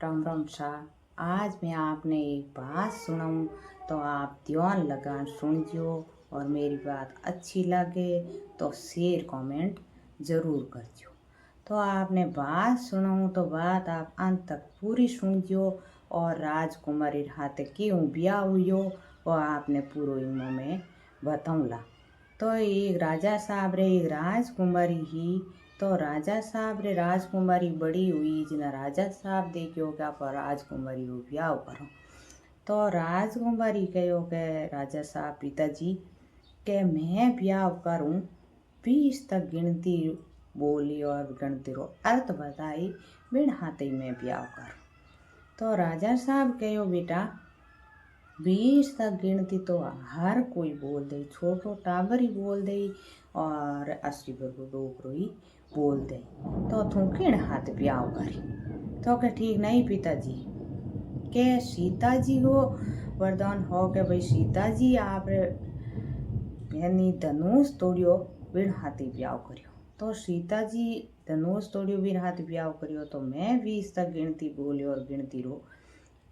राम राम शाह। आज मैं आपने एक बात सुनाऊं तो आप ध्यान लगा सुनियो और मेरी बात अच्छी लगे तो शेयर कमेंट ज़रूर करजो। तो आपने बात सुनाऊं तो बात आप अंत तक पूरी सुनियो और राजकुमारी हाथे क्यों ब्याह हुई और आपने पूरो इनमें में बताऊंला। तो एक राजा साहब रे एक राजकुमारी ही। तो राजा साहब रे राजकुमारी बड़ी हुई जिना राजा साहब देखियो क्या पर राजकुमारी को ब्याह करो। तो राजकुमारी कहो के राजा साहब पिताजी के मैं ब्याह करूं 20 तक गिनती बोली और गिनती रो अर्थ बताई बिन हाथे में ब्याह करूं। तो राजा साहब कहो बेटा 20 तक गिनती तो हर कोई बोल दे, छोटो टाबर ही बोल दे और 80 वर्ग डोकरो ही बोल दे। तो तू किन हाथ ब्याह करी। तो के ठीक नहीं पिताजी के सीता जी को वरदान हो के भाई सीता जी आप यानी धनुष तोड़ियो बिन हाथी ब्याह करियो। तो सीता जी धनुष तोड़ियो बिन हाथी ब्याह करियो। तो मैं 20 तक गिनती बोली और गिनती रो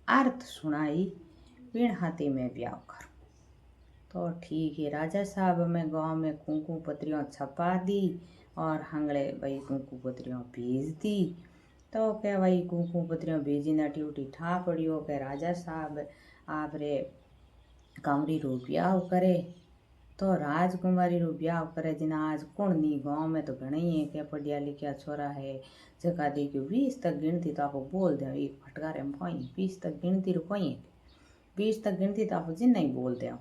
अर्थ सुनाई बिन हाथी में ब्याह करूं। तो ठीक है राजा साहब में गांव में कुंकू पत्रियों छपा दी और हंगड़े भाई कुंकू पत्रियों भेज दी। तो क्या भाई कुंकू पत्रियों भेजी ना ड्यूटी ठा पड़ियो के राजा साहब आप रे कमरी रो ब्याह करे। तो राजकुमारी रो ब्याह करे जिना आज कौन नी गाँव में तो घने ही है क्या पढ़िया लिखिया छोरा है जगह देखियो 20 तक गिनती तो आप बोल दे एक फटकारे में कोई 20 तक गिनती रो कोई 20 तक गिनती तो आप जिन नहीं बोल दे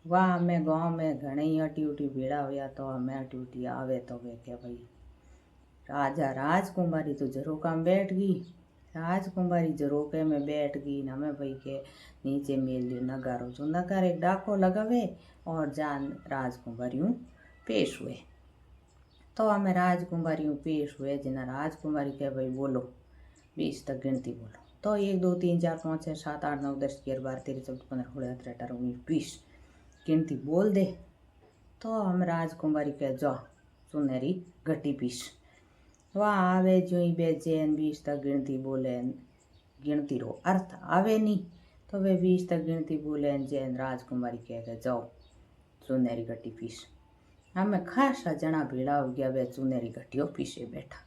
वाह मैं गाँव में घने ही अटी उटी भेड़ा हुआ तो मैं अटी उटी आवे तो वे क्या भाई राजा राजकुमारी तो झरोका में बैठ गई। राजकुमारी झरोके में बैठ गई ना मैं भाई के नीचे मेल लियो नगारो जो नगार एक डाको लगावे और जान राजकुमारियों पेश हुए। तो हमें राजकुमारियों पेश हुए जिना राजकुमारी के भाई बोलो 20 तक गिनती बोलो। तो 1 2 3 4 5 6 7 8 9 10 11 12 13 14 15 16 17 18 19 20 गिनती बोल दे। तो हम राजकुमारी के जो सुनहरी घटी पीस वह आवे जो ही बेचैन 20 तक गिनती बोले गिनती रो अर्थ आवे नहीं। तो वे 20 तक गिनती बोले जैन राजकुमारी कह जाओ सुनहरी घटी पीस। हमें खासा जना भीड़ा हो गया वे सुनहरी घटियों पीछे बैठा।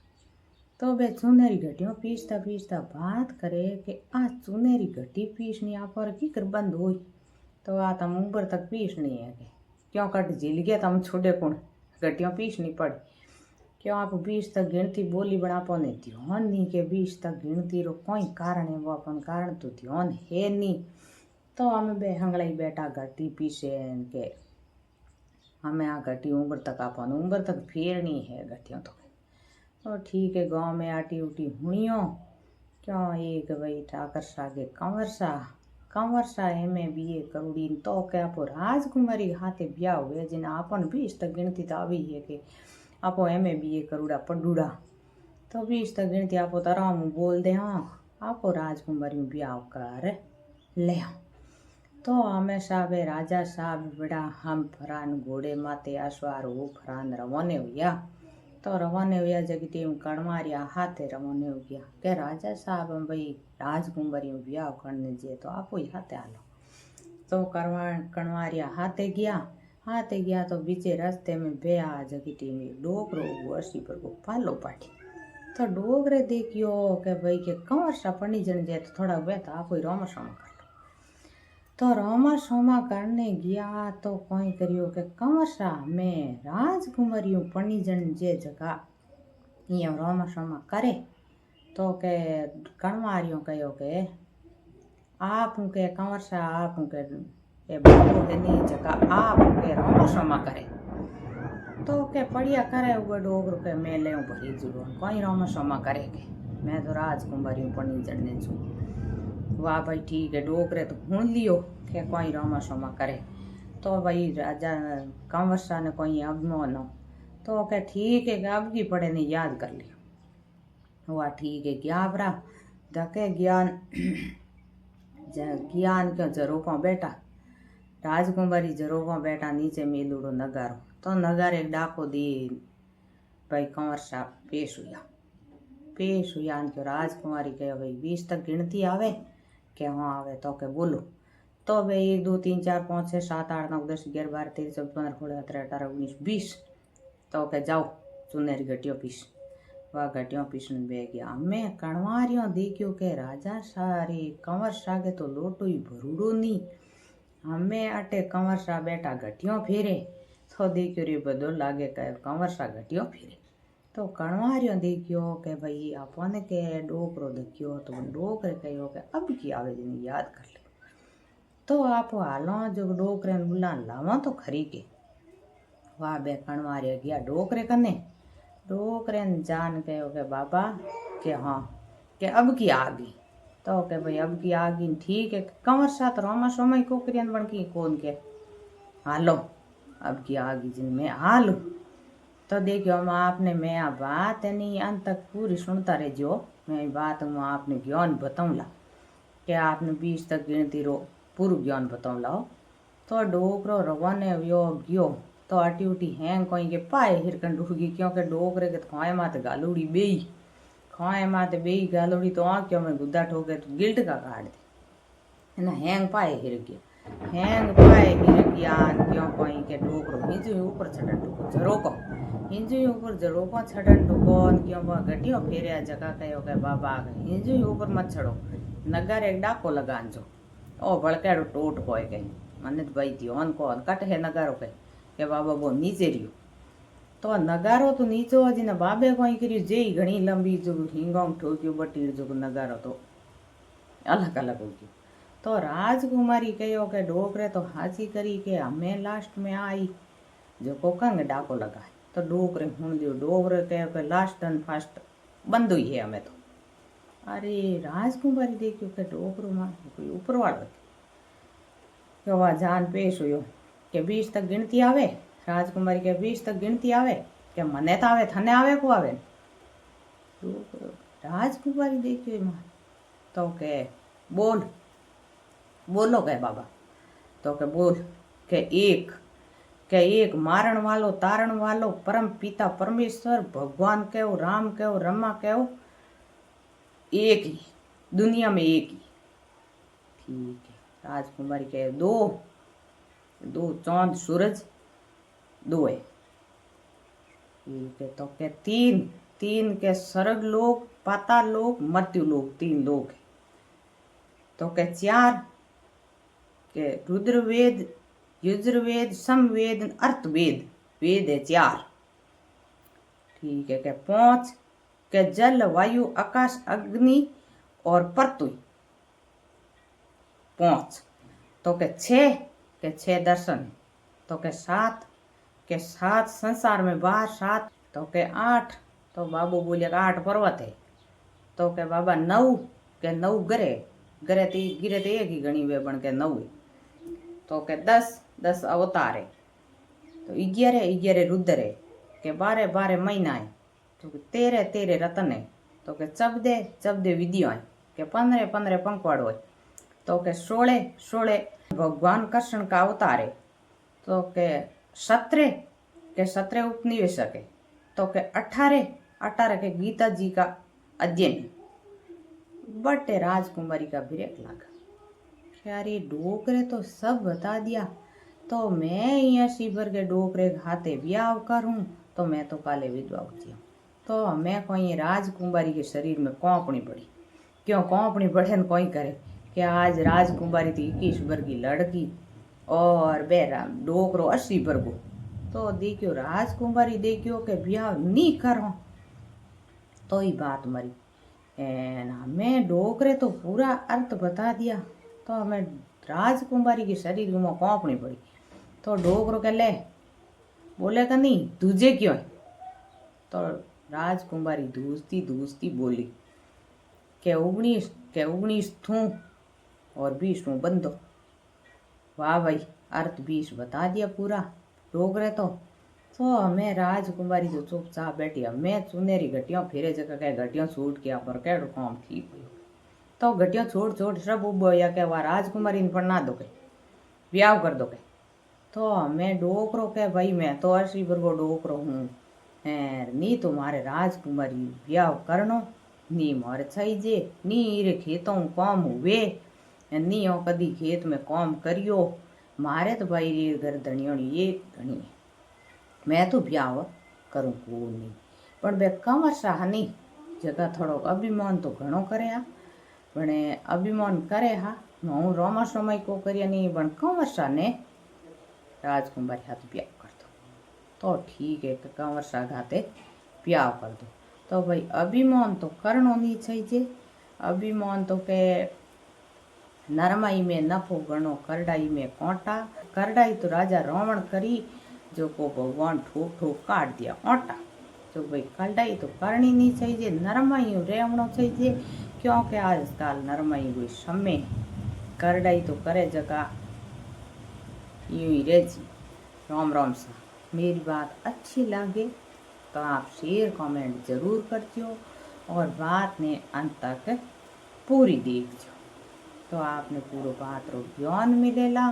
तो वे सुनहरी घटियों पीसता बात करे कि आज सुनहरी घटी पीसनी आप पर की कर बंद हुई। तो आ तम ऊपर तक पीसनी है कि क्यों कट झील गया तम छोड़े कौन घटियों पीसनी पड़ी क्यों आप 20 तक गिनती बोली बना पाने ध्यान नहीं के 20 तक गिनती रो कोई कारण है वो अपन कारण तो ध्यान है नहीं। तो हमें बे हंगड़ा ही बैठा घटी पीछे के हमें आ घटी उम्र तक अपन उम्र तक फेरनी है घटियों तो ठीक है गांव में आटी उटी हुइयों क्यों एक भाई ठाकर सा के कंवर सा में भी ये करुड़ी तो क्या आपो राजकुमारी हाथे ब्याह हुए जिना अपन 20 तक गिनती तो अभी है कि आपो एम भी ये करुड़ा पडूड़ा। तो 20 तक गिनती आपो तराम बोल दे हाँ आपो राजकुमारी ब्याह कर ले। तो हमेशा वे राजा साहब बड़ा हम फरान घोड़े माते अश्वार हो फरान रवाने हुआ। तो रवाने हुआ जगी टीम कड़मारिया हाथे रवाने हो गया के राजा साहब भाई राजकुमारी ब्याह करने जे तो आपो ही हाथे आलो। तो कड़मारिया हाथे गया तो बीचे रास्ते में बे जगी टीम डोकरो वर्षी पर को पालो पाटी। तो डोगरे देखियो के भाई के कंवर सा पनी जन जे तो थोड़ा वे तो आप ही रोमा सोमा कर लो। तो रोमा सोमा करने गया तो कोई करियो के कंवर सा में राजकुमारियों पनी जन जे जगह ये रोमा सोमा करे। तो के कणवारियों कहो के आप के कंवर सा आप के ए बाबू के नी जगह आप के रोमा सोमा करे। तो के पढ़िया करे वो डोगरो के मेले भरी जुड़ो कोई रोमा सोमा करेगे मैं तो राजकुमारी पढ़नी जड़ने छू। वाह भाई ठीक है डोगरे तो भून लियो के कोई रोमा सोमा करे। तो भाई राजा कंवर सा ने कोई अगमो नो तो के ठीक है अब की पढ़े ने याद कर लियो। वाह ठीक है क्या बरा धके ज्ञान क्यों जरोपा बैठा राजकुमारी जरोपा बैठा नीचे मेलूड़ो नगारो। तो नगारे डाको दी भाई कंवर साहब पेश हुआ। पेश हुआ क्यों राजकुमारी कहे भाई 20 तक गिनती आवे के हाँ आवे तो के बोलो। तो भाई 1 2 3 4 5 6 7 8 9 10 11 12 13 14 15 16 17 18 19 20 तो के जाओ चुनेरी घटियो पीस। वह घटियो पीसने बह गया। हमें कणवारियों देखियो के राजा सारी कंवर सागे तो लोटो ही भरूडो नी। हमें अटे कंवर सा बैठा घटियो फेरे तो देखियो रे बदो लागे कहे कंवर सा घटियो फेरे। तो कणवारियों देखियो के भाई अपन के डोकरो देखियो तो डोकरे कहो के अब की आवे जने याद कर ले। तो आप हालो जो डोकरे बुला लावा तो खरी के वाह बे कणवारिया गया डोकरे कने। डोकरे जान कहो के बाबा के हाँ के अब की आ गई। तो के भाई अब की आ गई ठीक है कंवर साथ रोमा सोमा को क्रियन बन की कौन के हालो अब की आ गई जिन में हालो। तो देखियो हम आपने मैं आ बात नहीं अंत तक पूरी सुनता रह जो। मैं बात हूँ आपने ज्ञान बताऊँला कि आपने 20 तक गिनती रो पूरा ज्ञान बताऊँ लाओ। तो डोकरो रवाने व्यो गयो तो अटी उटी हैंग कोई के पाए हिरकन डूगी क्योंकि डोकरे के खाए माते गालूड़ी बेई खाए माते बेई गालूड़ी तो आँखों में गुद्दा ठोके तो गिल्ट का काट दे ना हैंग पाए हिर गया। हैंग पाए हिर गया क्यों कोई के डोकरो हिंजू ऊपर छड़न टुको झरोको हिंजू ऊपर झरोको छड़न टुको क्यों वह घटियो फेरिया जगह कहो के बाबा हिंजू ऊपर मत छड़ो नगर एक डाको लगान जो ओ भड़के टोट कोई के मने भाई ध्यान को कट है नगारो के बाबा वो नीचे रियो। तो नगारो तो नीचो जिने बाबे कोई करी जे घणी लंबी जो हिंगोंग ठोक्यो बटीर जो नगारो तो अलग अलग हो गयो। तो राजकुमारी कहो के डोकरे तो हाजी करी के हमें लास्ट में आई जो को कंग डाको लगाए। तो डोकरे हुण दियो डोकरे कहो के लास्ट एंड फास्ट बंद हुई है हमें तो। अरे राजकुमारी देखियो के डोकरो मार कोई ऊपर वाला तो वह जान पेश हुयो के 20 तक गिनती आवे। राजकुमारी के 20 तक गिनती आवे के मने तो आवे थने आवे को आवे। राजकुमारी देखियो मां तो के बोल बोलो के बाबा। तो के बोल के एक मारण वालो तारण वालो परम पिता परमेश्वर भगवान कहो राम कहो रमा कहो एक ही दुनिया में एक ही ठीक है। राजकुमारी कहे दो दो चांद सूरज दो है ठीक है। तो के तीन तीन के स्वर्ग लोक पाताल लोक मृत्यु लोक 3 लोक है। तो के 4 के रुद्रवेद युजुर्वेद समवेद अर्थवेद वेद है 4 ठीक है। के 5 के जल वायु आकाश अग्नि और पृथ्वी 5। तो के 6 दर्शन। तो के 7 संसार में बाहर 7। तो के 8 तो बाबू बोले 8 पर्वत है। तो के बाबा 9 के 9 ग्रह गिरे थे एक ही गणी वे बन के 9 है। तो के 10 अवतार है। तो 11 रुद्र है के 12 महीना है। तो 13 रतन है। तो के 14 विधियों है के 15 पंखवाड़ो है। तो के 16 भगवान कृष्ण का अवतार है। तो के 17 उपनिवेशक है। तो के 18 के गीता जी का अध्ययन। बटे राजकुमारी का ब्रेक लगा यारे डोकरे तो सब बता दिया। तो मैं यहाँ शिवर के डोकरे हाथे ब्याह करूं तो मैं तो काले विधवा होती हूँ। तो मैं कोई राजकुमारी के शरीर में कौपनी पड़ी क्यों कौपनी पड़े न कोई करे कि आज राजकुमारी थी 21 वर्ष की लड़की और बेरा डोकरो 80 वर्ष को। तो देखियो राजकुमारी देखियो के ब्याह नहीं करो तो ही बात मरी एन हमें डोकरे तो पूरा अर्थ बता दिया। तो हमें राजकुमारी के शरीर में कौपनी पड़ी। तो डोकरो के ले बोले का नहीं तुझे क्यों है। तो राजकुमारी धूसती बोली के 19 थू और 20 में बंदो। वाह भाई अर्थ 20 बता दिया पूरा डोकरे तो हमें राजकुमारी तो चुपचाप बैठी। हमें चुनेरी घटियों फिरे जगह के घटियों छूट किया पर कह काम ठीक हुई। तो घटियों छोड़ सब उब या के वह राजकुमारी ने पढ़ना दो के ब्याह कर दो के। तो हमें डोकरो के भाई मैं तो 80 वर्ष को डोकरो हूँ नहीं तुम्हारे राजकुमारी ब्याह करनो नी मोर छई जे नी रे खेतों काम हुए नी हो कदी खेत में काम करियो मारे तो भाई रे घर धनियोड़ी एक घनी मैं तो ब्याह करूँ को नहीं पण बे कंवर सा नहीं जगह थोड़ो अभिमान तो घणो करे हा पण अभिमान करे हा हूँ रोमा समय को करिया नहीं पण कंवर सा ने राजकुमारी हाथ ब्याह कर दो तो ठीक है कि कंवर सा घाते ब्याह कर दो तो भाई अभिमान तो करनो नहीं चाहिए अभिमान तो के नरमाई में नफो गणो करड़ाई में कांटा करड़ाई तो राजा रावण करी जो को भगवान ठोक ठोक काट दिया कांटा तो भाई करड़ाई तो करनी नहीं चाहिए नरमाई रहना चाहिए क्योंकि आजकल नरमाई कोई समय करड़ाई तो करे जगह यूं ही रह जी राम राम सा मेरी बात अच्छी लगे तो आप शेयर कमेंट जरूर करजो और बात ने अंत तक पूरी देखजो तो आपने पूरो बात रो ज्ञान मिलेला।